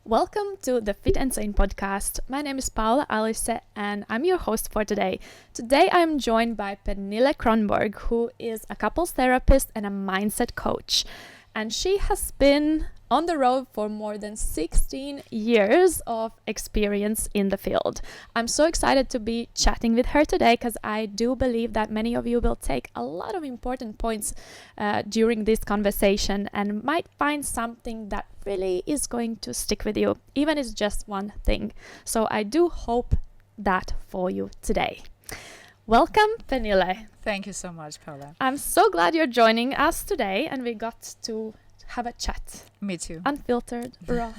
Welcome to the Fit and Sane podcast. My name is Paula Alice and I'm your host for today. Today I'm joined by Pernille Kronborg, who is a couples therapist and a mindset coach. And she has been on the road for more than 16 years of experience in the field. I'm so excited to be chatting with her today because I do believe that many of you will take a lot of important points during this conversation and might find something that really is going to stick with you, even if it's just one thing. So I do hope that for you today. Welcome, Pernille. Thank you so much, Paula. I'm so glad you're joining us today and we got to have a chat. Me too. Unfiltered, raw.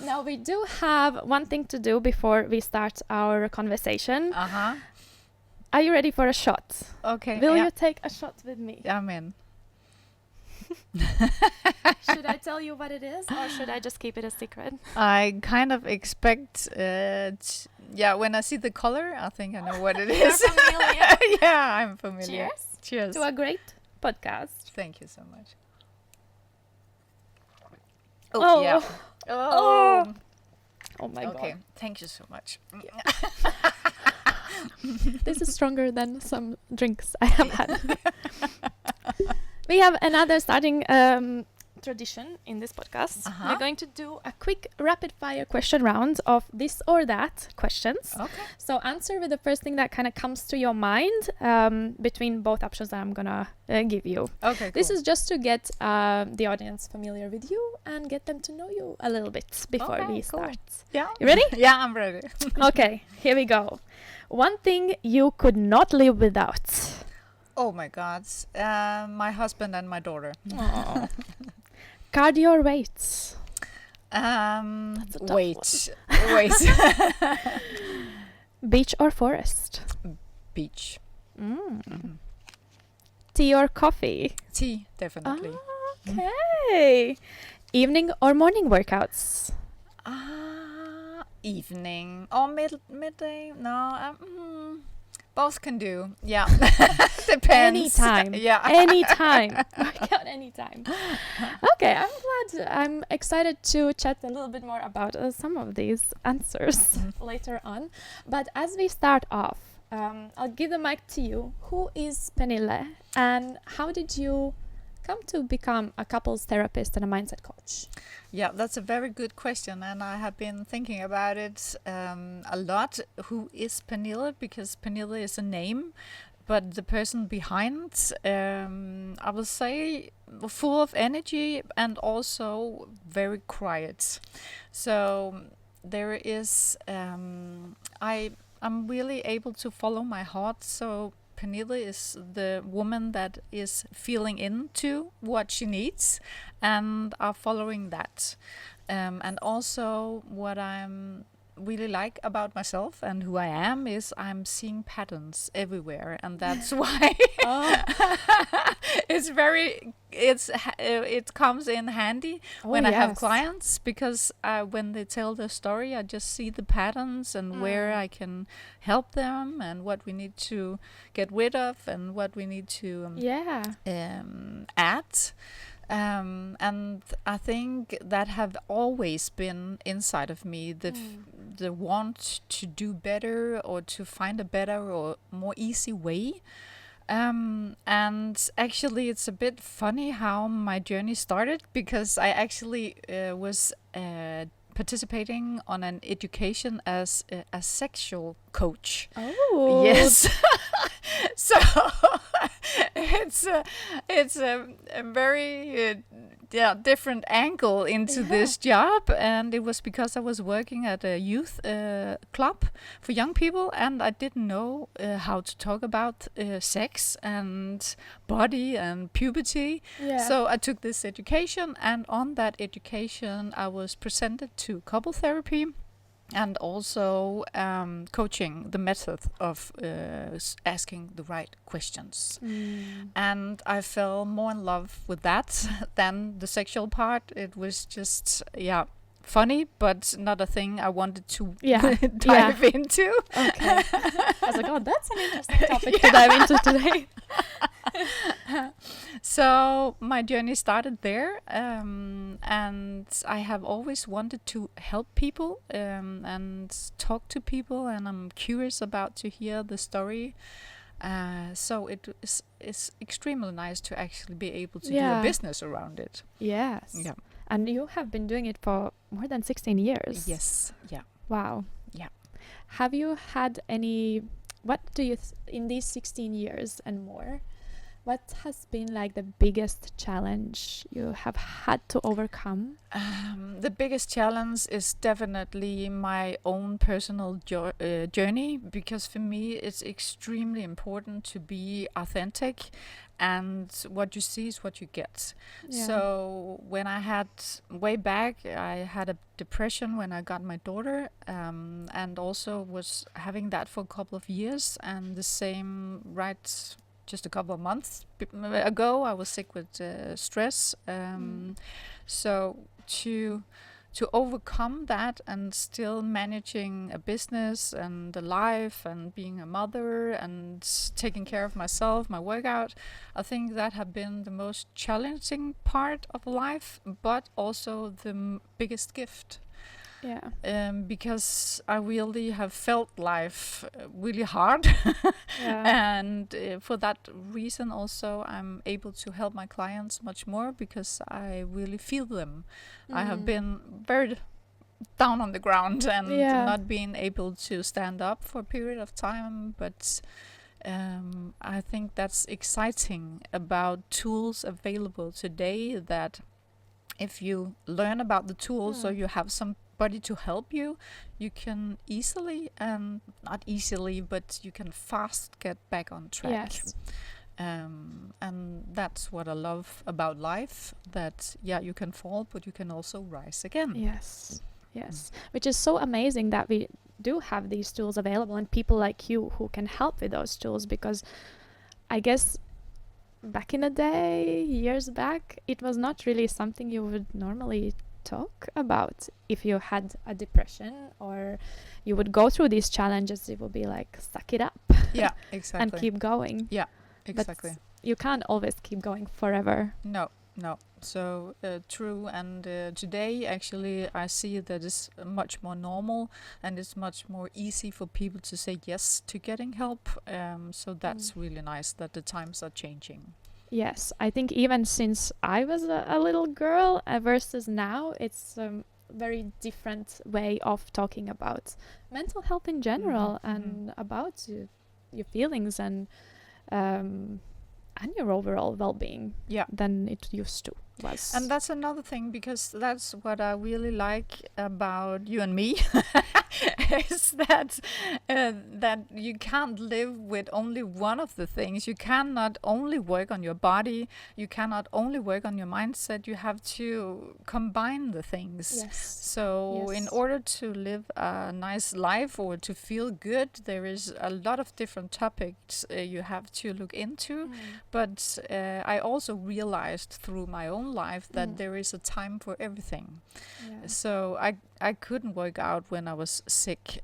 Now we do have one thing to do before we start our conversation. Are you ready for a shot? Okay. Will you take a shot with me? I'm in. Should I tell you what it is or should I just keep it a secret? I kind of expect, when I see the color, I think I know what it You're is. familiar. Yeah, I'm familiar. Cheers. Cheers. To a great podcast. Thank you so much. Oh. Yeah. Oh my Okay. god. Thank you so much. This is stronger than some drinks I have had. We have another starting tradition in this podcast. We're going to do a quick rapid fire question round of this or that questions. Okay. So answer with the first thing that kind of comes to your mind between both options that I'm gonna give you. Okay. This is just to get the audience familiar with you and get them to know you a little bit before we start. Yeah. You ready? Yeah, I'm ready. Okay, here we go. One thing you could not live without. Oh my God. My husband and my daughter. Aww. Cardio or weights? Wait. Beach or forest? Beach. Tea or coffee? Tea, definitely. Okay. Evening or morning workouts? Evening or midday? No, both can do. Yeah, depends. Anytime. Yeah, anytime. Workout anytime. Okay, I'm excited to chat a little bit more about some of these answers later on. But as we start off, I'll give the mic to you. Who is Pernille, and how did you come to become a couples therapist and a mindset coach? Yeah, that's a very good question, and I have been thinking about it a lot. Who is Pernille? Because Pernille is a name, but the person behind, I will say, full of energy and also very quiet. So there is, I'm really able to follow my heart. So Pernille is the woman that is feeling into what she needs and are following that. And also what I'm really like about myself and who I am is I'm seeing patterns everywhere, and that's why it comes in handy when I have clients, because when they tell their story, I just see the patterns and where I can help them and what we need to get rid of and what we need to add. And I think that have always been inside of me, the want to do better or to find a better or more easy way. And actually it's a bit funny how my journey started, because I actually was participating on an education as a sexual coach. Oh. Yes. So it's a very different angle into this job, and it was because I was working at a youth club for young people, and I didn't know how to talk about sex and body and puberty. So I took this education, and on that education I was presented to couple therapy and also coaching the method of asking the right questions. And I fell more in love with that than the sexual part. It was just, funny, but not a thing I wanted to dive into. Okay. I was like, oh, that's an interesting topic to dive into today. So my journey started there, and I have always wanted to help people and talk to people, and I'm curious about to hear the story. So it's extremely nice to actually be able to do a business around it. Yes. Yeah. And you have been doing it for more than 16 years. Yes. Yeah. Wow. Yeah. Have you had any, what do you, in these 16 years and more, what has been like the biggest challenge you have had to overcome? The biggest challenge is definitely my own personal journey, because for me it's extremely important to be authentic, and what you see is what you get. Yeah. So when I had, way back, I had a depression when I got my daughter, and also was having that for a couple of years, and the same right just a couple of months ago I was sick with stress. So to overcome that and still managing a business and a life and being a mother and taking care of myself, my workout, I think that have been the most challenging part of life, but also the biggest gift. Yeah. Because I really have felt life really hard. Yeah. And for that reason also I'm able to help my clients much more, because I really feel them. I have been very down on the ground and not being able to stand up for a period of time, but I think that's exciting about tools available today, that if you learn about the tools or you have somebody to help you, you can easily, not easily, but you can fast get back on track. Yes. And that's what I love about life, that you can fall, but you can also rise again. Yes. Yes. Which is so amazing that we do have these tools available and people like you who can help with those tools, because I guess back in the day, years back, it was not really something you would normally talk about. If you had a depression or you would go through these challenges, it would be like, suck it up. Yeah, exactly. And keep going. Yeah, exactly. But you can't always keep going forever. No. So true. And today, actually, I see that it's much more normal and it's much more easy for people to say yes to getting help. So that's really nice that the times are changing. Yes, I think even since I was a little girl versus now, it's a very different way of talking about mental health in general and about your feelings and your overall well-being than it used to was. And that's another thing, because that's what I really like about you and me is that that you can't live with only one of the things. You cannot only work on your body, you cannot only work on your mindset, you have to combine the things. Yes. So in order to live a nice life or to feel good, there is a lot of different topics you have to look into. But I also realized through my own life that there is a time for everything. So I couldn't work out when I was sick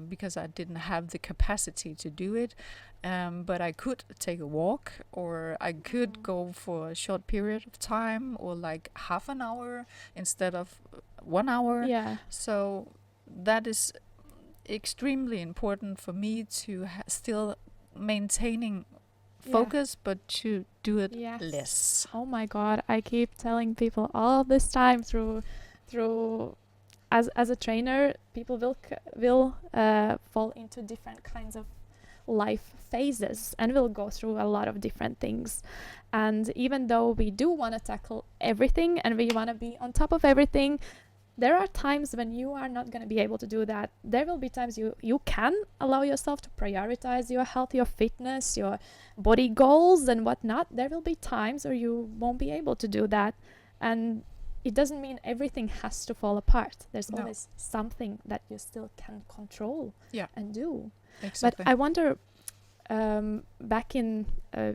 because I didn't have the capacity to do it. But I could take a walk, or I could go for a short period of time, or like half an hour instead of 1 hour. Yeah. So that is extremely important for me to still maintaining focus, but to do it less. Oh my God, I keep telling people all this time through as a trainer, people will fall into different kinds of life phases and will go through a lot of different things. And even though we do want to tackle everything and we want to be on top of everything, there are times when you are not going to be able to do that. There will be times you can allow yourself to prioritize your health, your fitness, your body goals and whatnot. There will be times where you won't be able to do that. And it doesn't mean everything has to fall apart. There's always something that you still can control and do. Exactly. But I wonder, back in,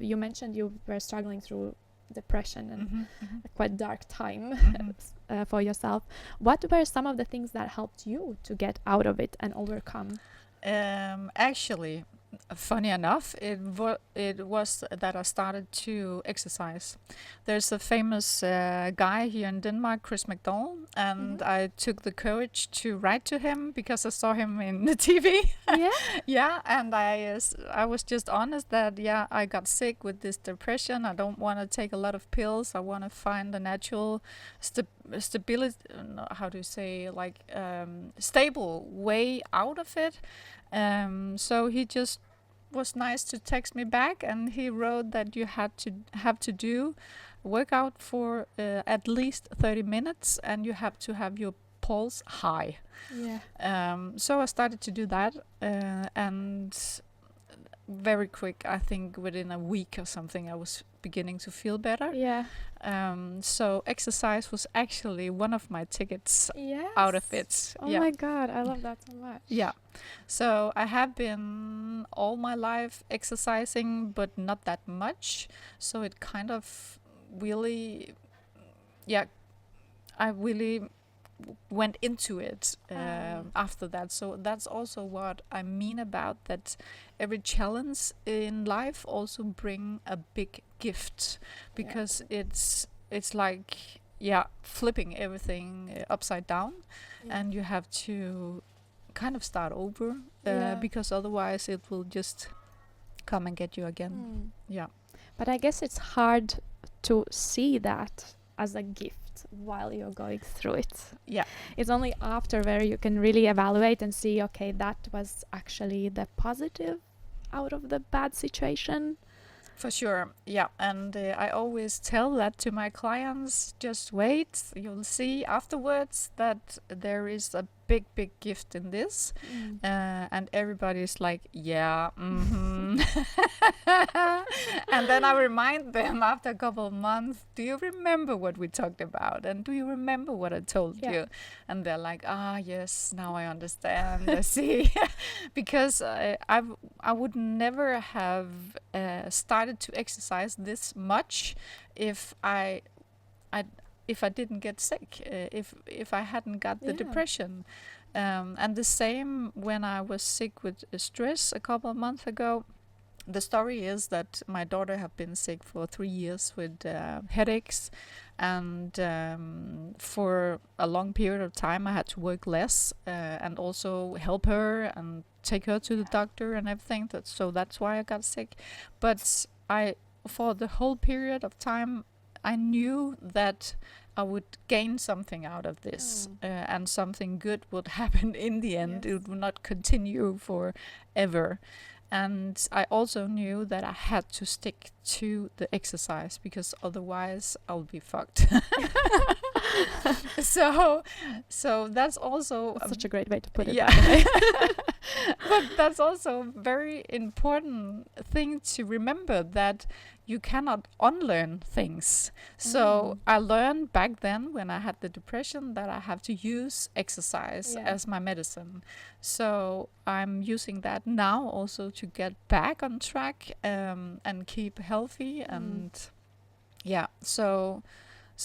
you mentioned you were struggling through depression and a quite dark time for yourself. What were some of the things that helped you to get out of it and overcome? Actually, funny enough, it was that I started to exercise. There's a famous guy here in Denmark, Chris McDowell, and I took the courage to write to him because I saw him in the TV. Yeah. Yeah, and I was just honest that I got sick with this depression. I don't want to take a lot of pills. I want to find a natural stability. How do you say, like stable way out of it. So he just was nice to text me back, and he wrote that you have to do workout for at least 30 minutes, and you have to have your pulse high. Yeah. So I started to do that, and very quick, I think within a week or something, I was beginning to feel better. Yeah. So exercise was actually one of my tickets Yes. out of it. Oh my God, I love that so much. Yeah. So I have been all my life exercising, but not that much. So it kind of really, I really went into it after that. So that's also what I mean about that. Every challenge in life also bring a big gift, because it's like flipping everything upside down, and you have to kind of start over because otherwise it will just come and get you again. Yeah. But I guess it's hard to see that as a gift while you're going through it. Yeah. It's only after where you can really evaluate and see, okay, that was actually the positive out of the bad situation. For sure, yeah. And I always tell that to my clients, just wait, you'll see afterwards that there is a big gift in this. And everybody's like, and then I remind them after a couple of months, do you remember what we talked about? And do you remember what I told you? And they're like, yes, now I understand. I see. Because I would never have started to exercise this much if I didn't get sick, if I hadn't got the depression. And the same when I was sick with stress a couple of months ago. The story is that my daughter had been sick for 3 years with headaches, and for a long period of time I had to work less and also help her and take her to the doctor and everything. So that's why I got sick. But for the whole period of time, I knew that I would gain something out of this, and something good would happen in the end. It would not continue forever. And I also knew that I had to stick to the exercise, because otherwise I would be fucked. So that's also such a great way to put it. Yeah. But that's also a very important thing to remember, that you cannot unlearn things. So I learned back then when I had the depression that I have to use exercise as my medicine. So I'm using that now also to get back on track and keep healthy. And so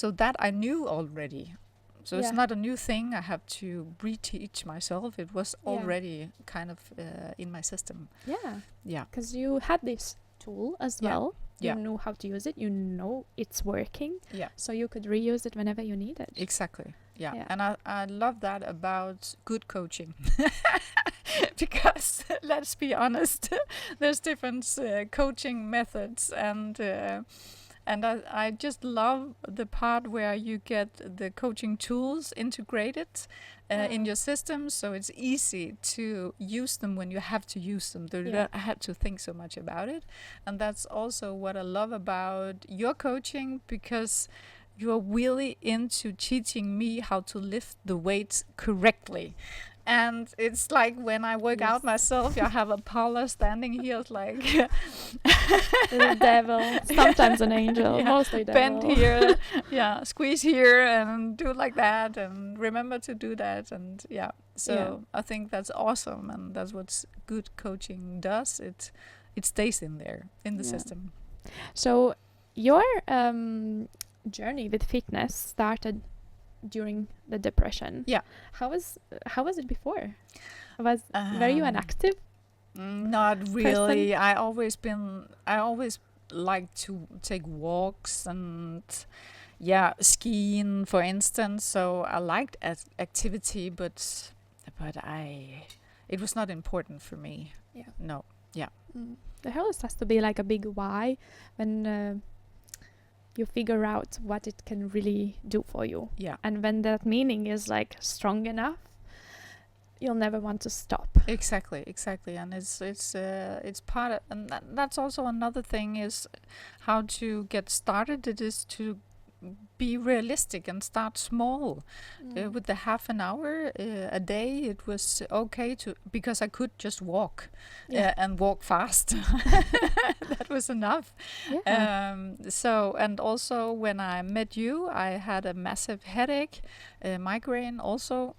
that I knew already. So it's not a new thing I have to reteach myself. It was already kind of in my system. Yeah. Because you had this tool as well. You knew how to use it. You know it's working. Yeah. So you could reuse it whenever you need it. Exactly. Yeah. And I love that about good coaching. Because let's be honest, there's different coaching methods, and I just love the part where you get the coaching tools integrated in your system, so it's easy to use them when you have to use them. You don't have to think so much about it. And that's also what I love about your coaching, because you're really into teaching me how to lift the weights correctly. And it's like when I work out myself, I have a Paula standing here, it's like the devil, sometimes an angel, mostly devil. Bend here, squeeze here, and do like that, and remember to do that, and So I think that's awesome, and that's what good coaching does. It stays in there in the system. So your journey with fitness started during the depression. Yeah. How was it before? Were you an active Not really. I always like to take walks and yeah, skiing, for instance. So I liked activity, but it was not important for me. Yeah. No. Yeah. There always has to be like a big why when you figure out what it can really do for you. Yeah. And when that meaning is like strong enough, you'll never want to stop. Exactly, and it's part of, and that's also another thing is how to get started. It is to be realistic and start small. With the half an hour a day, it was okay to, because I could just walk and walk fast. That was enough. Yeah. So, and also when I met you, I had a massive headache, migraine also.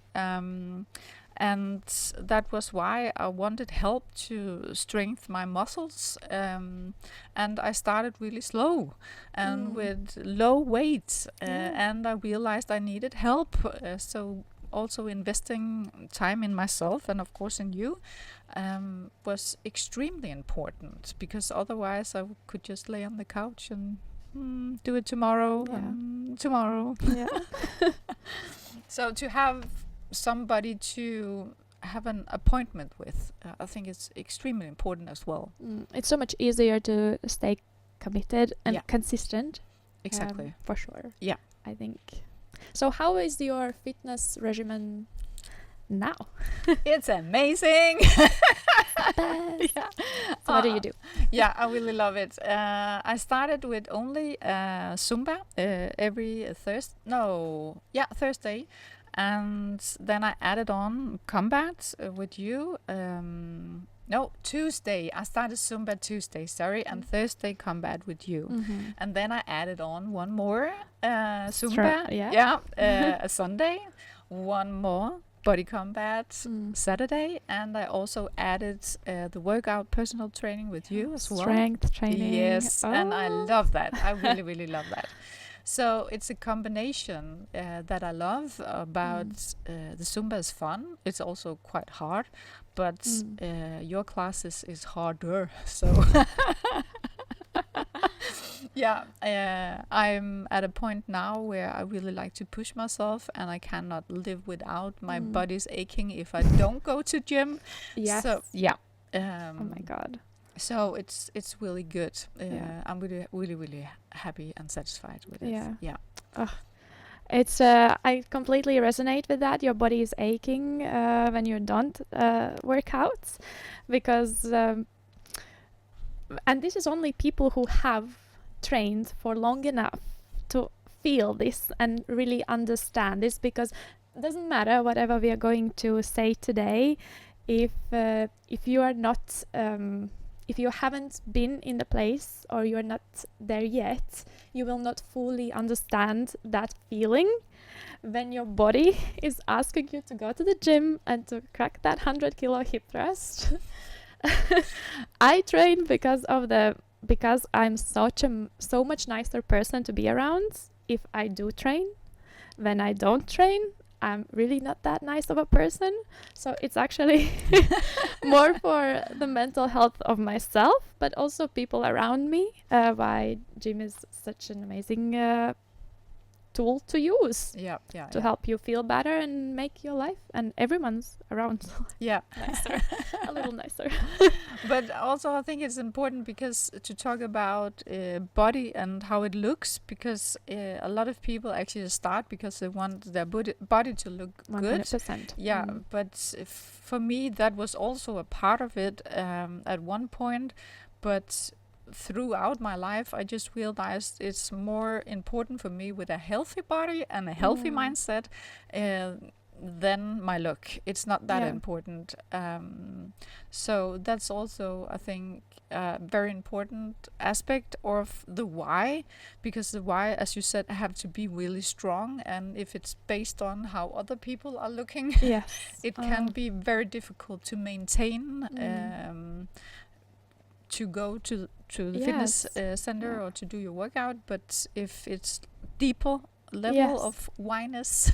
And that was why I wanted help to strengthen my muscles. And I started really slow and with low weight. And I realized I needed help. So also investing time in myself and of course in you was extremely important, because otherwise I could just lay on the couch and do it tomorrow. Tomorrow. Yeah. So to have somebody to have an appointment with, I think it's extremely important as well. It's so much easier to stay committed and consistent. Exactly. For sure. Yeah. I think. So how is your fitness regimen now? It's amazing. Best. Yeah. So what do you do? Yeah, I really love it. I started with only Zumba every Thursday. And then I added on combat with you. Tuesday. I started Zumba Tuesday, and Thursday combat with you. And then I added on one more Zumba. A Sunday. One more body combat Saturday. And I also added the workout personal training with you as well. Strength training. Yes, and I love that. I really, really love that. So it's a combination that I love about the Zumba is fun. It's also quite hard, but your class is harder. So I'm at a point now where I really like to push myself, and I cannot live without. My body's aching if I don't go to gym. Yes. So oh my God. So it's really good. I'm really, really, really happy and satisfied with it. Yeah. It's I completely resonate with that. Your body is aching when you don't work out, because and this is only people who have trained for long enough to feel this and really understand this, because it doesn't matter whatever we are going to say today, if you are not if you haven't been in the place or you're not there yet, you will not fully understand that feeling when your body is asking you to go to the gym and to crack that 100-kilo hip thrust. I train because I'm so much nicer person to be around if I do train. When I don't train, I'm really not that nice of a person. So it's actually more for the mental health of myself, but also people around me, why gym is such an amazing tool to use to help you feel better and make your life and everyone's around nicer, a little nicer. But also I think it's important because to talk about body and how it looks, because a lot of people actually start because they want their body to look 100%. good. But for me that was also a part of it at one point, but throughout my life I just realized it's more important for me with a healthy body and a healthy mindset than my look. It's not that important. So that's also I think a very important aspect of the why, because the why, as you said, have to be really strong, and if it's based on how other people are looking, it can be very difficult to maintain to go to the fitness center or to do your workout. But if it's deeper level of whiness,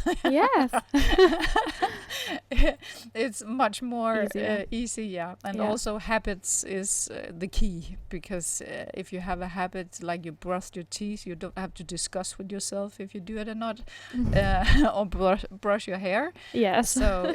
it's much more Easier. easy, yeah. And Yeah. also habits is the key, because if you have a habit like you brush your teeth, you don't have to discuss with yourself if you do it or not, or brush your hair. Yes. So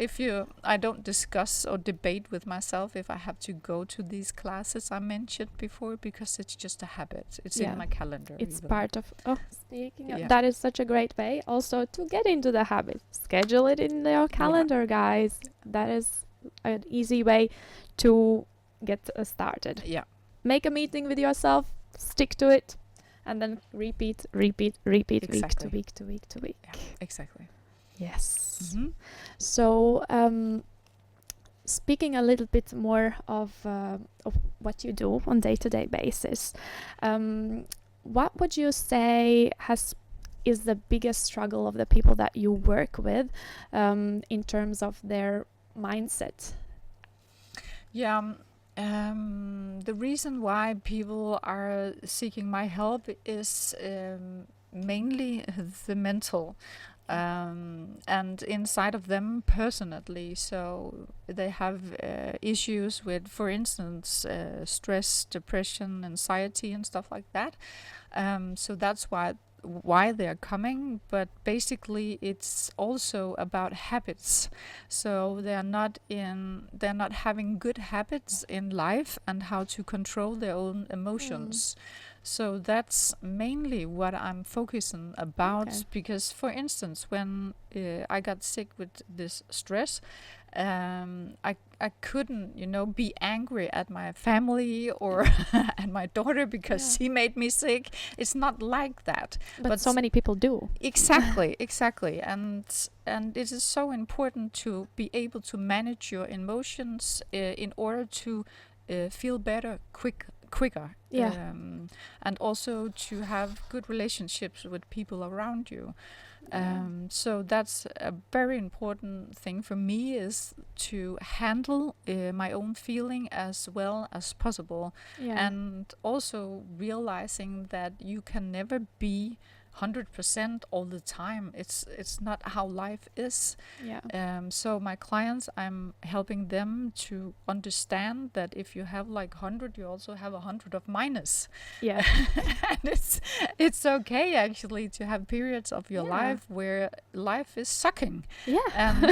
I don't discuss or debate with myself if I have to go to these classes I mentioned before, because it's just a habit. It's Yeah. in my calendar. It's even. part of speaking of, Yeah. that is such a great way also to get into the habit. Schedule it in your calendar, guys. That is an easy way to get started. Yeah. Make a meeting with yourself, stick to it, and then repeat Exactly. week to week to week. Yeah, exactly. Yes. Mm-hmm. So speaking a little bit more of what you do on day-to-day basis, what would you say is the biggest struggle of the people that you work with in terms of their mindset? Yeah. The reason why people are seeking my help is mainly the mental, and inside of them personally. So they have issues with, for instance, stress, depression, anxiety, and stuff like that. So that's why they're coming, but basically it's also about habits. So they're not having good habits in life and how to control their own emotions. So that's mainly what I'm focusing about. Okay. Because, for instance, when I got sick with this stress, I couldn't, be angry at my family or at my daughter because she made me sick. It's not like that. But so many people do. Exactly. And it is so important to be able to manage your emotions in order to feel better quicker. Yeah. And also to have good relationships with people around you. So that's a very important thing for me, is to handle my own feeling as well as possible. Yeah. And also realizing that you can never be 100% all the time. It's not how life is. Yeah. So my clients, I'm helping them to understand that if you have like 100, you also have 100 of minus. Yeah. And it's okay actually to have periods of your life where life is sucking. Yeah. And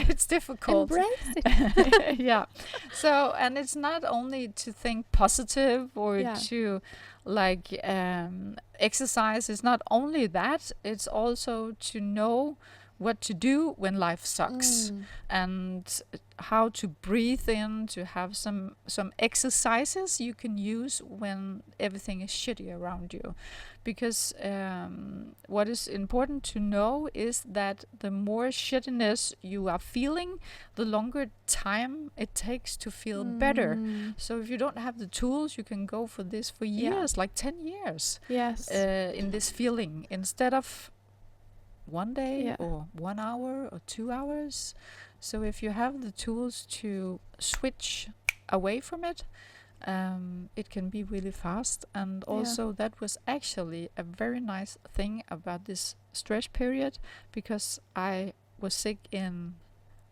it's difficult. Embrace it. Yeah. So, and it's not only to think positive or to like exercise. It's not only that, it's also to know what to do when life sucks, and how to breathe in, to have some exercises you can use when everything is shitty around you. Because what is important to know is that the more shittiness you are feeling, the longer time it takes to feel better. So if you don't have the tools, you can go for this for years, like 10 years. Yes. In this feeling, instead of one day or 1 hour or 2 hours. So if you have the tools to switch away from it, it can be really fast. And also that was actually a very nice thing about this stress period, because I was sick in,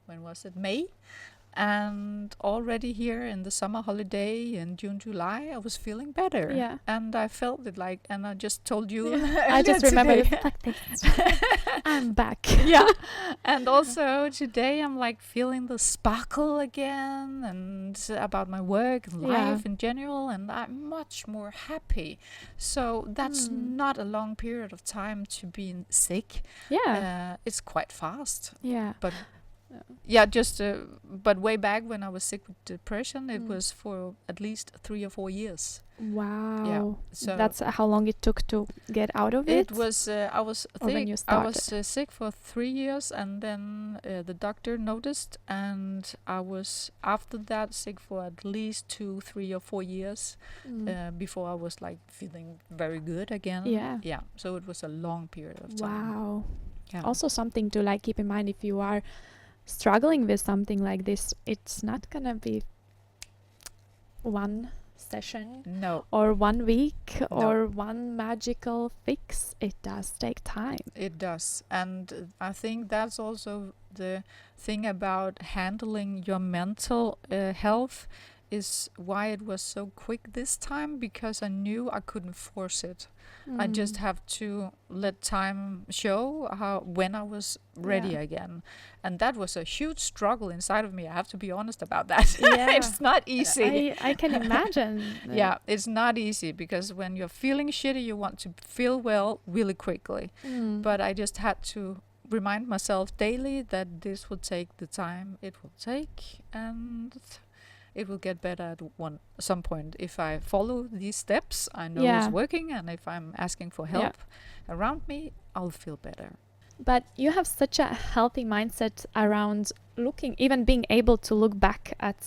when was it, May? And already here in the summer holiday in June, July, I was feeling better. Yeah. And I felt it like, and I just told you. I just remember like this. I'm back. Yeah. And also today I'm like feeling the sparkle again, and about my work and life in general, and I'm much more happy. So that's not a long period of time to be sick. Yeah. It's quite fast. Yeah. But but way back when I was sick with depression, it was for at least 3 or 4 years. Wow. Yeah. So that's how long it took to get out of it? It was, I was sick for 3 years, and then the doctor noticed, and I was after that sick for at least 2, 3 or 4 years before I was like feeling very good again. Yeah. So it was a long period of time. Wow. Yeah. Also something to like keep in mind, if you are struggling with something like this, it's not gonna be one session No, or 1 week no, or one magical fix. It does take time. it does. And I think that's also the thing about handling your mental health is why it was so quick this time, because I knew I couldn't force it. I just have to let time show how when I was ready Yeah. again. And that was a huge struggle inside of me. I have to be honest about that. Yeah. It's not easy. I can imagine. Yeah, it's not easy because when you're feeling shitty, you want to feel well really quickly. But I just had to remind myself daily that this will take the time it will take, and it will get better at some point. If I follow these steps, I know Yeah. it's working, and if I'm asking for Yeah. help around me, I'll feel better. But you have such a healthy mindset around looking, even being able to look back at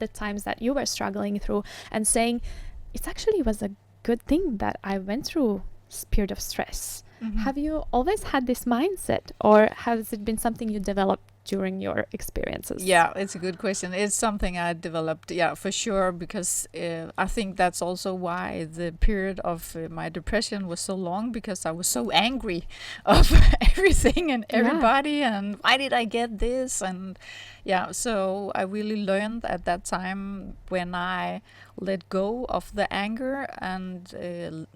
the times that you were struggling through and saying, it actually was a good thing that I went through this period of stress. Have you always had this mindset, or has it been something you developed during your experiences? Yeah, it's a good question. It's something I developed, yeah, for sure, because I think that's also why the period of my depression was so long, because I was so angry of everything and everybody, and why did I get this? And yeah, so I really learned at that time when I let go of the anger, and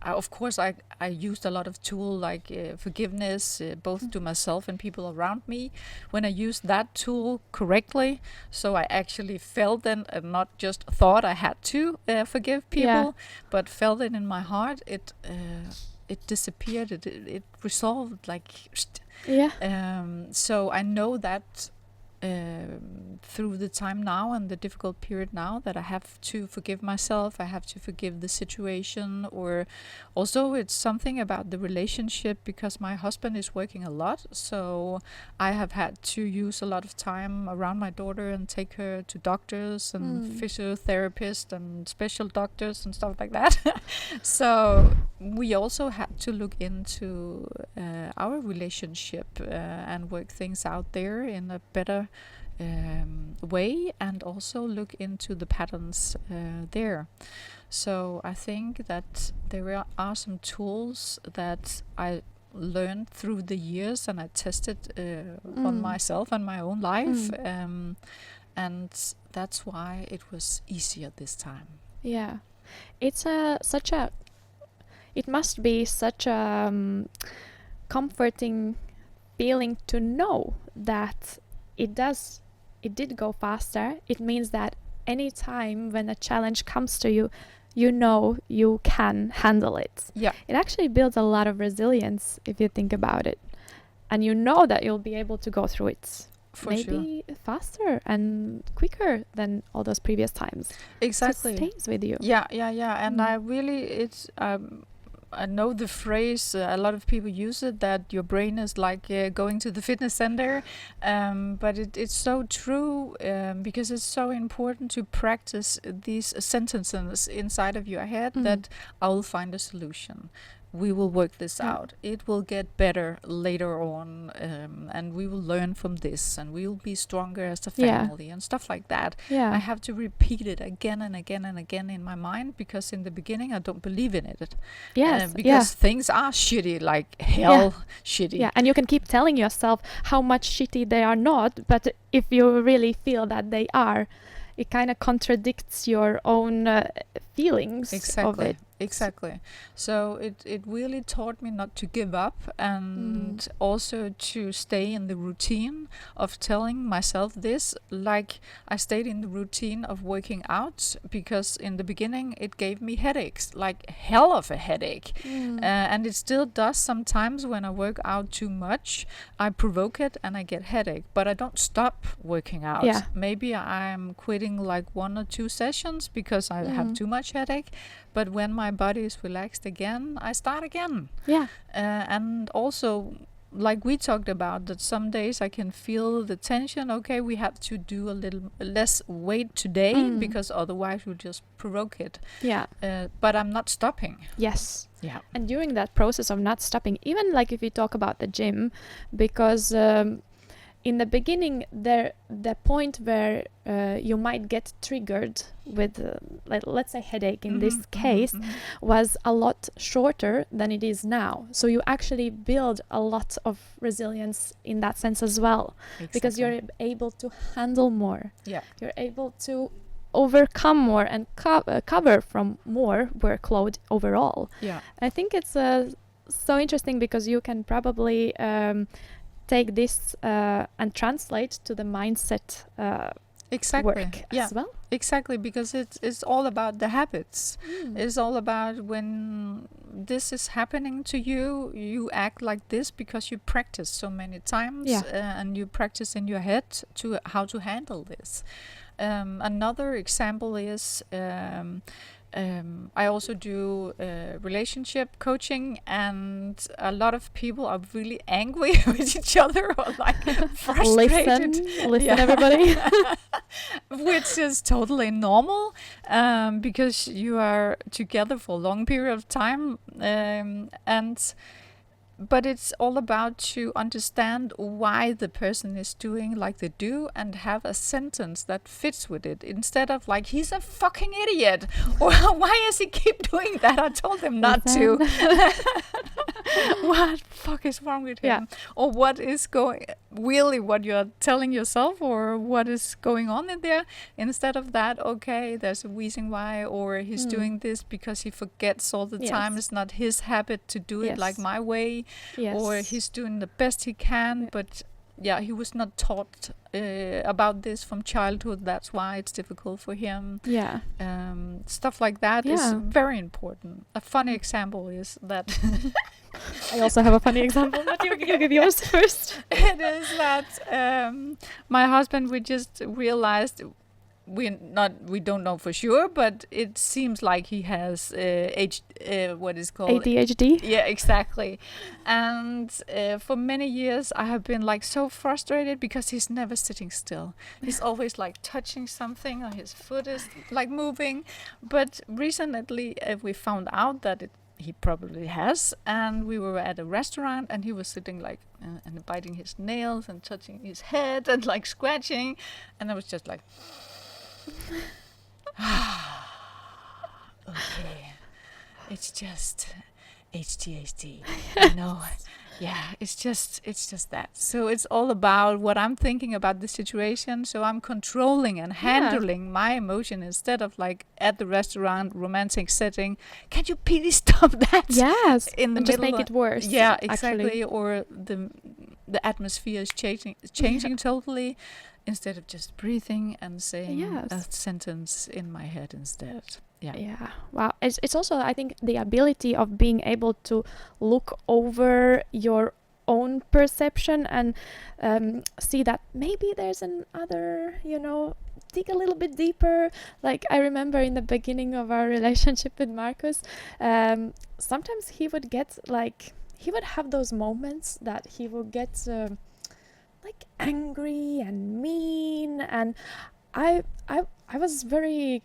of course, I used a lot of tools like forgiveness, both to myself and people around me. When I used that tool correctly, so I actually felt it and not just thought I had to forgive people, but felt it in my heart. It disappeared. It resolved like. So I know that. Through the time now and the difficult period now, that I have to forgive myself, I have to forgive the situation, or also it's something about the relationship, because my husband is working a lot, so I have had to use a lot of time around my daughter and take her to doctors and physiotherapists and special doctors and stuff like that. So we also had to look into our relationship and work things out there in a better way, and also look into the patterns there. So I think that there are some tools that I learned through the years, and I tested on myself and my own life, and that's why it was easier this time. Yeah, it's it must be such a comforting feeling to know that it did go faster. It means that any time when a challenge comes to you, you know you can handle it. Yeah. It actually builds a lot of resilience if you think about it. And you know that you'll be able to go through it maybe faster and quicker than all those previous times. Exactly. So it stays with you. Yeah. And I really, I know the phrase, a lot of people use it, that your brain is like going to the fitness center, but it's so true, because it's so important to practice these sentences inside of your head, that I'll find a solution. We will work this out. It will get better later on, and we will learn from this, and we will be stronger as a family, and stuff like that. I have to repeat it again and again and again in my mind, because in the beginning I don't believe in it. Because things are shitty, like hell shitty. Yeah, and you can keep telling yourself how much shitty they are not, but if you really feel that they are, it kind of contradicts your own feelings of it. Exactly. So it really taught me not to give up, and also to stay in the routine of telling myself this. Like, I stayed in the routine of working out, because in the beginning it gave me headaches, like hell of a headache. And it still does sometimes when I work out too much. I provoke it and I get headache, but I don't stop working out. Maybe I'm quitting like 1 or 2 sessions because I have too much headache. But when my body is relaxed again, I start again. And also, like we talked about, that some days I can feel the tension. Okay, we have to do a little less weight today, because otherwise we'll just provoke it. But I'm not stopping. And during that process of not stopping, even like if you talk about the gym, because in the beginning, the point where you might get triggered with, let's say, headache in this case, was a lot shorter than it is now. So you actually build a lot of resilience in that sense as well, because you're able to handle more. Yeah. You're able to overcome more and cover from more workload overall. Yeah. I think it's so interesting, because you can probably take this and translate to the mindset work as well. Exactly, because it's all about the habits. It's all about when this is happening to you, you act like this because you practice so many times, and you practice in your head to how to handle this. Another example is I also do relationship coaching, and a lot of people are really angry with each other, or like frustrated. Listen, everybody. Which is totally normal, because you are together for a long period of time, but it's all about to understand why the person is doing like they do, and have a sentence that fits with it, instead of like, he's a fucking idiot, or why does he keep doing that? I told him not to. What the fuck is wrong with him? Or what is what you're telling yourself, or what is going on in there? Instead of that, okay, there's a reason why, or he's doing this because he forgets all the time. It's not his habit to do it like my way. Or he's doing the best he can, but he was not taught about this from childhood. That's why it's difficult for him. Stuff like that is very important. A funny example is that I also have a funny example, but you give yours first. It is that my husband, we just realized, we don't know for sure, but it seems like he has what is called ADHD. Yeah, exactly. And for many years I have been like so frustrated, because he's never sitting still. He's always like touching something, or his foot is like moving. But recently we found out that he probably has, and we were at a restaurant, and he was sitting like and biting his nails and touching his head and like scratching, and I was just like, okay, it's just HTHD, you know. It's just that. So it's all about what I'm thinking about the situation. So I'm controlling and handling my emotion, instead of like at the restaurant, romantic setting. Can you please stop that? Yes, in the and just make it worse. Yeah, exactly. Actually. Or the atmosphere is changing totally, instead of just breathing and saying a sentence in my head instead. Wow. It's also, I think, the ability of being able to look over your own perception and see that maybe there's another, dig a little bit deeper. Like, I remember in the beginning of our relationship with Marcus, sometimes he would have those moments that he would get like angry and mean, and I was very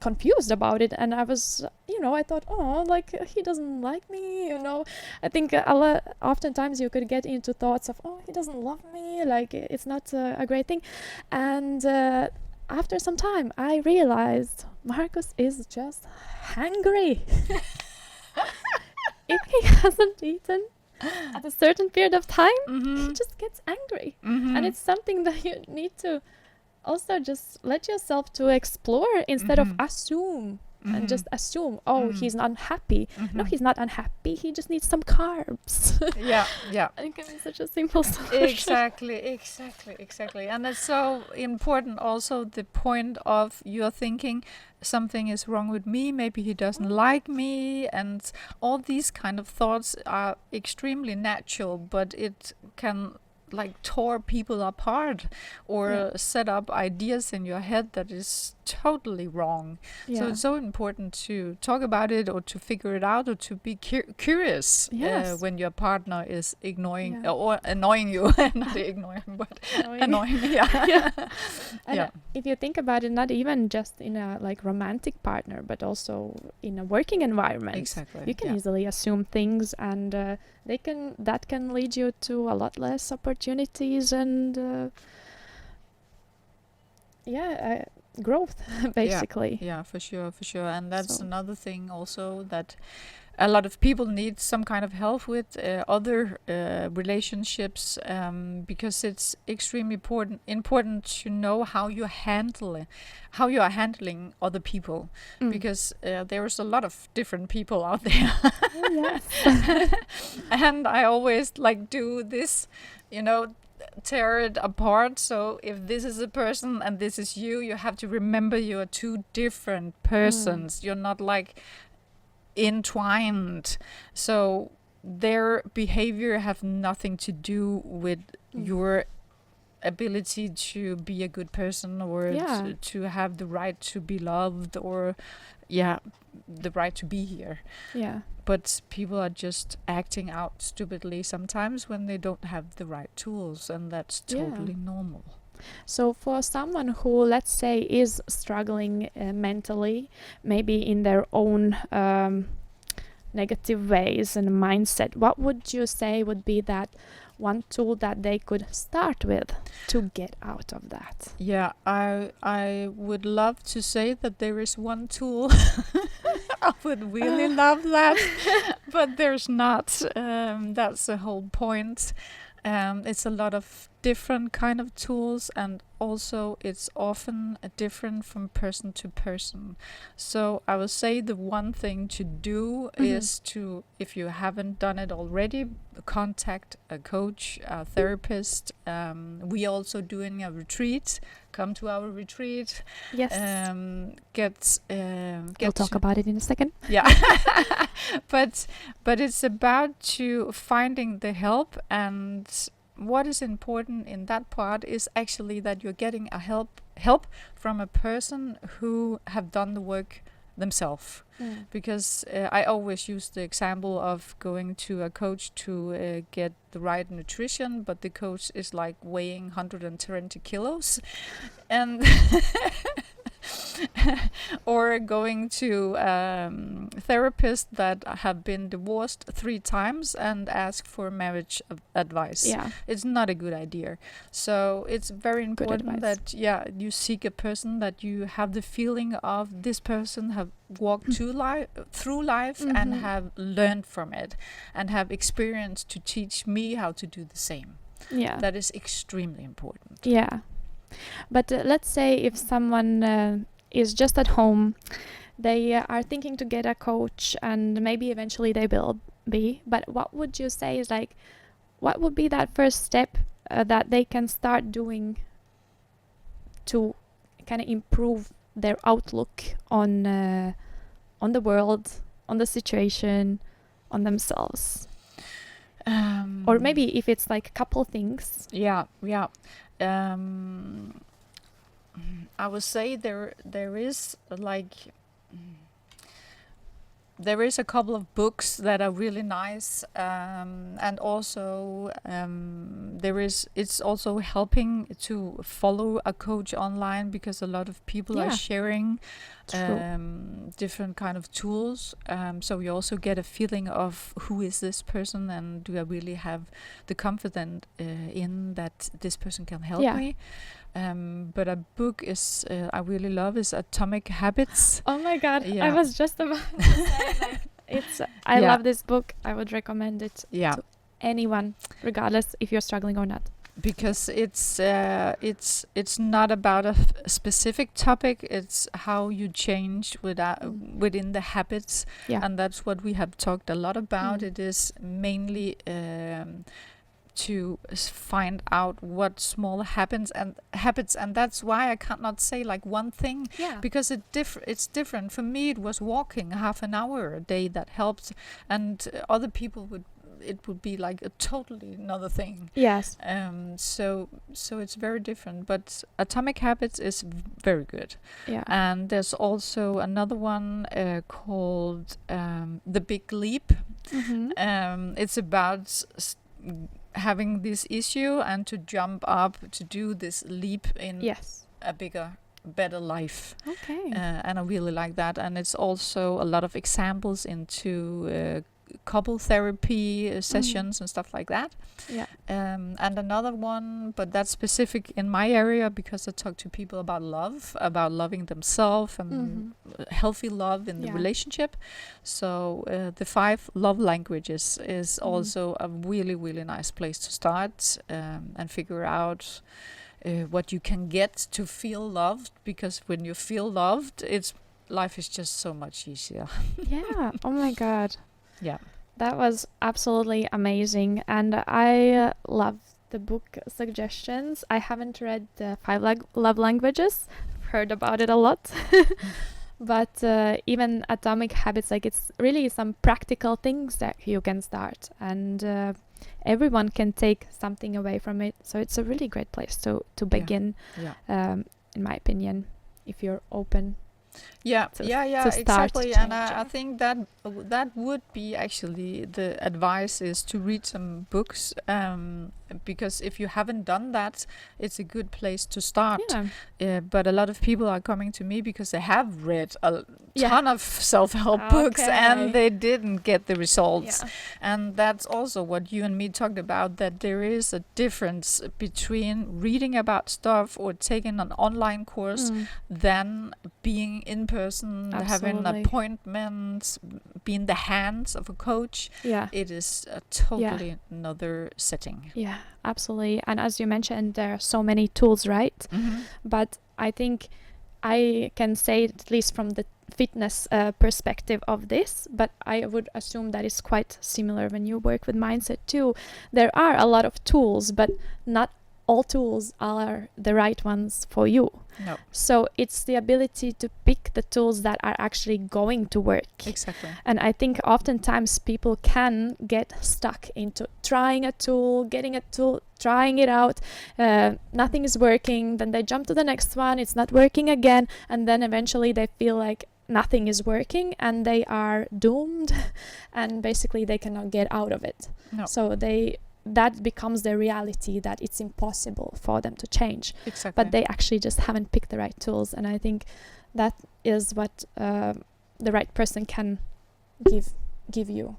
confused about it, and I was, I thought, oh, like, he doesn't like me, I think oftentimes you could get into thoughts of, oh, he doesn't love me, like, it's not a great thing. And after some time I realized Marcus is just hangry. If he hasn't eaten at a certain period of time, he just gets angry. And it's something that you need to also just let yourself to explore, instead of assume and just assume, he's not unhappy. No, he's not unhappy, he just needs some carbs. And it can be such a simple solution. Exactly. And it's so important also, the point of you're thinking something is wrong with me, maybe he doesn't like me, and all these kind of thoughts are extremely natural, but it can like tore people apart, or set up ideas in your head that is totally wrong. So it's so important to talk about it, or to figure it out, or to be curious when your partner is ignoring or annoying you. Not ignoring, but annoying. And if you think about it, not even just in a like romantic partner, but also in a working environment, you can easily assume things and that can lead you to a lot less opportunities and growth basically. Yeah, for sure, for sure. And that's So another thing also that a lot of people need some kind of help with other relationships, because it's extremely important to know how you are handling other people, because there's a lot of different people out there. oh, yes. And I always like do this, tear it apart. So if this is a person and this is you, you have to remember you are two different persons. You're not like entwined. So their behavior have nothing to do with your ability to be a good person, or to have the right to be loved, or the right to be here. Yeah. But people are just acting out stupidly sometimes when they don't have the right tools, and that's totally normal. So for someone who, let's say, is struggling mentally, maybe in their own negative ways and mindset, what would you say would be that one tool that they could start with to get out of that? Yeah, I would love to say that there is one tool. I would really love that, but there's not. That's the whole point. It's a lot of different kind of tools, and also it's often different from person to person. So I would say the one thing to do is to, if you haven't done it already, contact a coach, a therapist. We also doing a retreat. Come to our retreat. Yes. We'll talk about it in a second. Yeah. but it's about to finding the help, and what is important in that part is actually that you're getting a help from a person who have done the work themselves. Because I always use the example of going to a coach to get the right nutrition, but the coach is like weighing 120 kilos, and or going to therapists that have been divorced 3 times and ask for marriage advice. Yeah, it's not a good idea. So it's very important that you seek a person that you have the feeling of this person have walked through life and have learned from it and have experience to teach me how to do the same. Yeah, that is extremely important. Yeah. But let's say if someone is just at home, they are thinking to get a coach, and maybe eventually they will be. But what would you say is like, what would be that first step that they can start doing to kind of improve their outlook on the world, on the situation, on themselves? Or maybe if it's like a couple things. I would say there is like there is a couple of books that are really nice, and also it's also helping to follow a coach online, because a lot of people are sharing different kind of tools, so you also get a feeling of who is this person, and do I really have the confidence in that this person can help me. But a book is I really love is Atomic Habits. Oh my god, I was just about to say, like, I love this book. I would recommend it to anyone, regardless if you're struggling or not. Because it's not about a specific topic, it's how you change within the habits, and that's what we have talked a lot about. It is mainly to find out what small habits, and that's why I cannot say like one thing, because it's different. For me, it was walking half an hour a day that helped, and other people it would be like a totally another thing. Yes. So it's very different, but Atomic Habits is very good. And there's also another one called The Big Leap. It's about having this issue and to jump up to do this leap in a better life. And I really like that, and it's also a lot of examples into couple therapy sessions and stuff like that. Yeah. And another one, but that's specific in my area because I talk to people about love, about loving themselves and healthy love in the relationship. So the 5 love languages is also a really, really nice place to start and figure out what you can get to feel loved, because when you feel loved, life is just so much easier. Yeah. Oh my God. Yeah. That was absolutely amazing. And I love the book suggestions. I haven't read the 5 love languages. I've heard about it a lot. But even Atomic Habits, like, it's really some practical things that you can start. And everyone can take something away from it. So it's a really great place to begin, in my opinion, if you're open. Exactly. And I think that would be actually the advice, is to read some books, because if you haven't done that, it's a good place to start. But a lot of people are coming to me because they have read a ton of self-help books and they didn't get the results. And that's also what you and me talked about, that there is a difference between reading about stuff or taking an online course than being in person, having an appointment, being the hands of a coach. It is a totally another setting. Yeah, absolutely. And as you mentioned, there are so many tools, right? But I think I can say, at least from the fitness perspective of this, but I would assume that is quite similar when you work with mindset too. There are a lot of tools, but not all tools are the right ones for you. No. So it's the ability to pick the tools that are actually going to work. Exactly. And I think oftentimes people can get stuck into trying a tool, getting a tool, trying it out, nothing is working, then they jump to the next one, it's not working again, and then eventually they feel like nothing is working and they are doomed and basically they cannot get out of it. No. So that becomes their reality, that it's impossible for them to change. Exactly. But they actually just haven't picked the right tools, and I think that is what the right person can give you.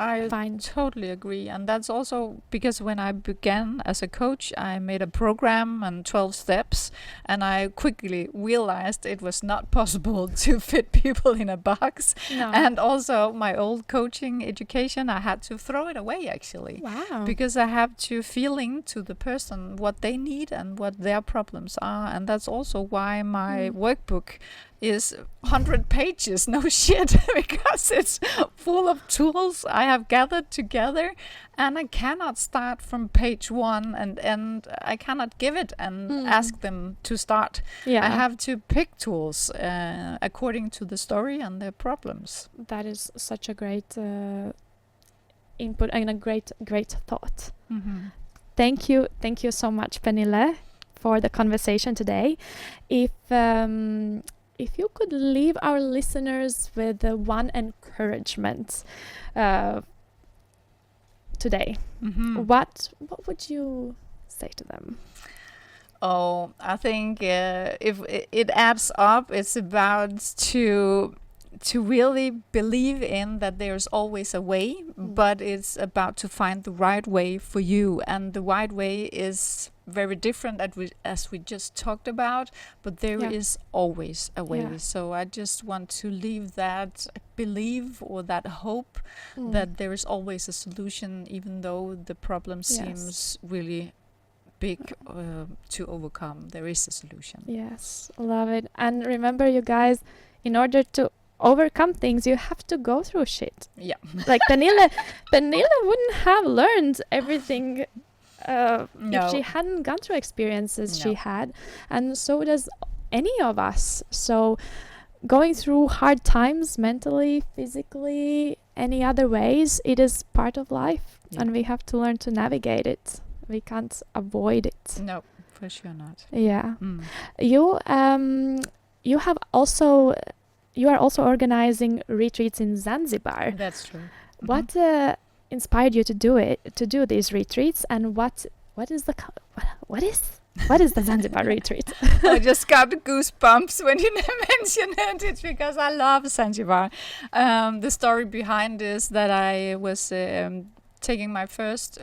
I totally agree. And that's also because when I began as a coach, I made a program and 12 steps, and I quickly realized it was not possible to fit people in a box. No. And also my old coaching education, I had to throw it away actually. Wow. Because I have to feel into the person what they need and what their problems are. And that's also why my workbook is 100 pages, no shit, because it's full of tools I have gathered together, and I cannot start from page 1 and I cannot give it and ask them to start. I have to pick tools according to the story and their problems. That is such a great input and a great thought. Thank you so much, Pernille, for the conversation today. If you could leave our listeners with one encouragement today, what would you say to them? Oh, I think if it adds up, it's about to really believe in that there's always a way, but it's about to find the right way for you. And the right way is very different as we just talked about, but there is always a way. So I just want to leave that belief or that hope that there is always a solution, even though the problem seems really big to overcome. There is a solution. Yes, love it. And remember, you guys, in order to overcome things, you have to go through shit. Like Pernille wouldn't have learned everything if she hadn't gone through experiences she had, and so does any of us. So going through hard times mentally, physically, any other ways, it is part of life, and we have to learn to navigate it. We can't avoid it. No, for sure not. You are also organizing retreats in Zanzibar. That's true. What inspired you to do these retreats, and what is What is the Zanzibar retreat? I just got goosebumps when you mentioned it. It's because I love Zanzibar. The story behind is that I was taking my first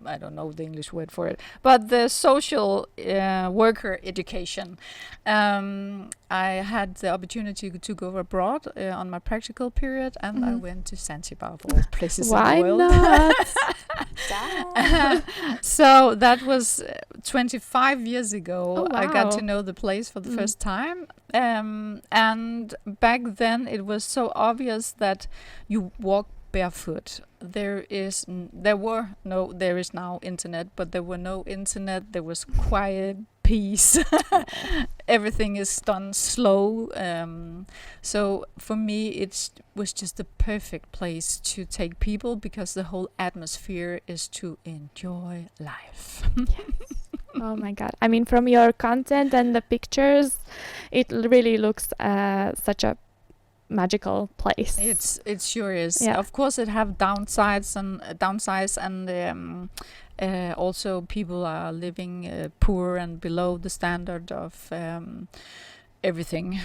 I don't know the English word for it, but the social worker education. I had the opportunity to go abroad on my practical period, and I went to Zanzibar, of all places in the world. Why not? So that was 25 years ago. Oh, I got to wow. know the place for the first time. And back then it was so obvious that you walk barefoot. There is now internet, but there were no internet. There was quiet, peace. Everything is done slow. So for me, it was just the perfect place to take people, because the whole atmosphere is to enjoy life. Oh my God. I mean, from your content and the pictures, it really looks such a magical place. It sure is. Yeah. Of course, it have downsides, and also people are living poor and below the standard of everything.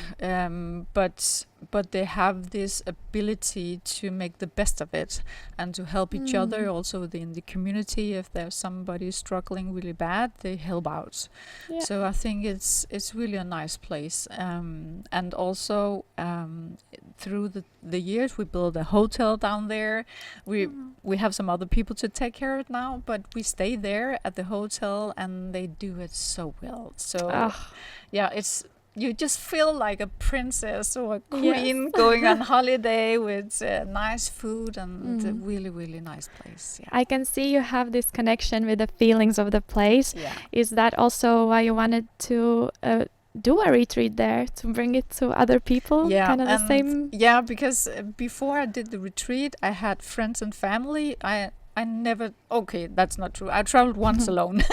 But they have this ability to make the best of it and to help each other. Also in the community, if there's somebody struggling really bad, they help out. Yeah. So I think it's really a nice place. And also through the years, we built a hotel down there. We have some other people to take care of it now, but we stay there at the hotel, and they do it so well. So yeah, you just feel like a princess or a queen going on holiday with nice food and a really, really nice place. Yeah. I can see you have this connection with the feelings of the place. Yeah. Is that also why you wanted to do a retreat there, to bring it to other people? Yeah, kind of the same. Yeah, because before I did the retreat, I had friends and family. I never. Okay, that's not true. I traveled once alone.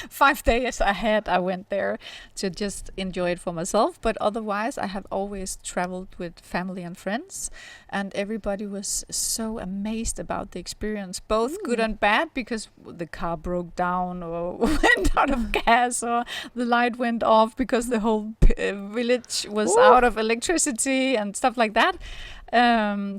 5 days ahead, I went there to just enjoy it for myself. But otherwise, I have always traveled with family and friends, and everybody was so amazed about the experience, both good and bad, because the car broke down or went out of gas, or the light went off because the whole village was out of electricity and stuff like that.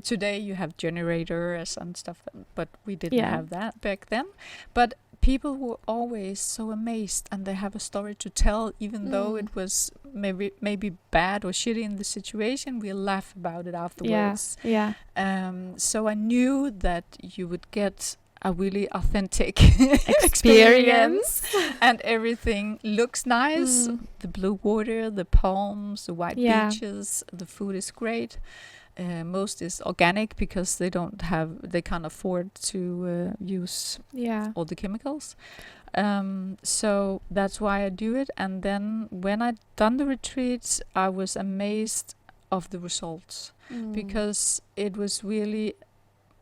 Today you have generators and stuff, but we didn't have that back then. But people were always so amazed, and they have a story to tell, even though it was maybe bad or shitty in the situation. We laugh about it afterwards. Yeah. So I knew that you would get a really authentic Experience. and everything looks nice. The blue water, the palms, the white beaches, the food is great. Most is organic, because they can't afford to use all the chemicals. So that's why I do it. And then when I done the retreats, I was amazed of the results, because it was really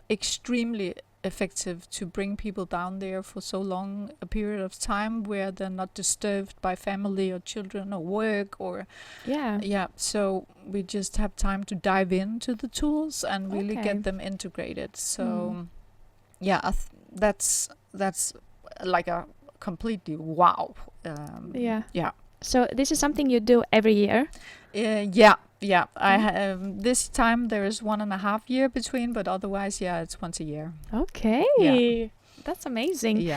extremely effective to bring people down there for so long a period of time, where they're not disturbed by family or children or work or so we just have time to dive into the tools and really get them integrated. So that's like a completely wow. So this is something you do every year? I have this time there is 1.5 years between, but otherwise it's once a year. Okay. That's amazing.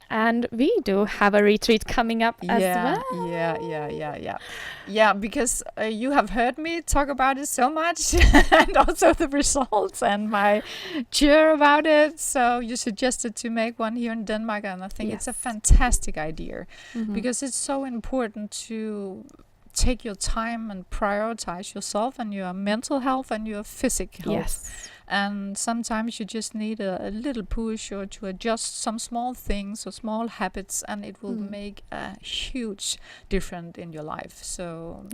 And we do have a retreat coming up as well. Yeah, because you have heard me talk about it so much and also the results and my cheer about it. So you suggested to make one here in Denmark, and I think it's a fantastic idea, because it's so important to take your time and prioritize yourself and your mental health and your physical health. And sometimes you just need a little push, or to adjust some small things or small habits, and it will make a huge difference in your life. So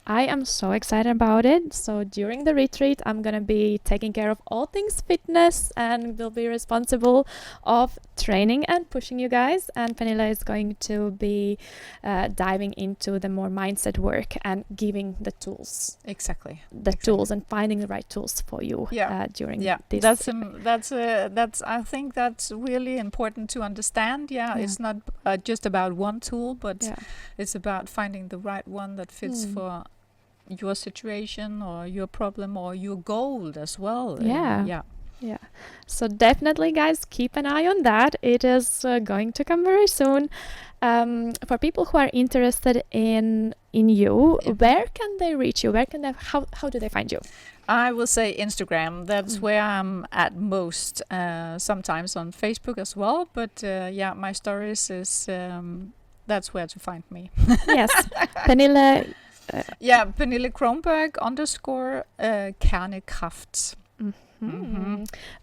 I am so excited about it. So during the retreat, I'm going to be taking care of all things fitness, and will be responsible of training and pushing you guys. And Pernille is going to be diving into the more mindset work and giving the tools. Exactly. Tools, and finding the right tools for for you during Yeah, this. that's I think that's really important to understand. It's not just about one tool, but it's about finding the right one that fits for your situation or your problem or your goal as well. Yeah. So definitely, guys, keep an eye on that. It is going to come very soon. For people who are interested in you, where can they reach you? Where can they? How do they find you? I will say Instagram. That's where I'm at most. Sometimes on Facebook as well. But my stories is that's where to find me. Yes, Pernille. Pernille Kronborg _ Kernekraft.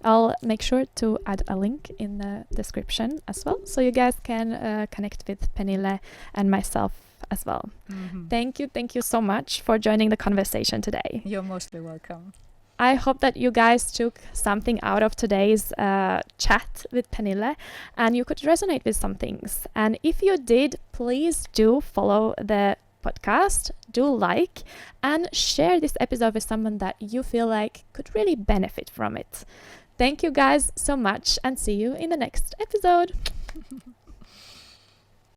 I'll make sure to add a link in the description as well, so you guys can connect with Pernille and myself as well. Thank you so much for joining the conversation today. You're mostly welcome. I hope that you guys took something out of today's chat with Pernille and you could resonate with some things. And if you did, please do follow the podcast, do like and share this episode with someone that you feel like could really benefit from it. Thank you guys so much and see you in the next episode.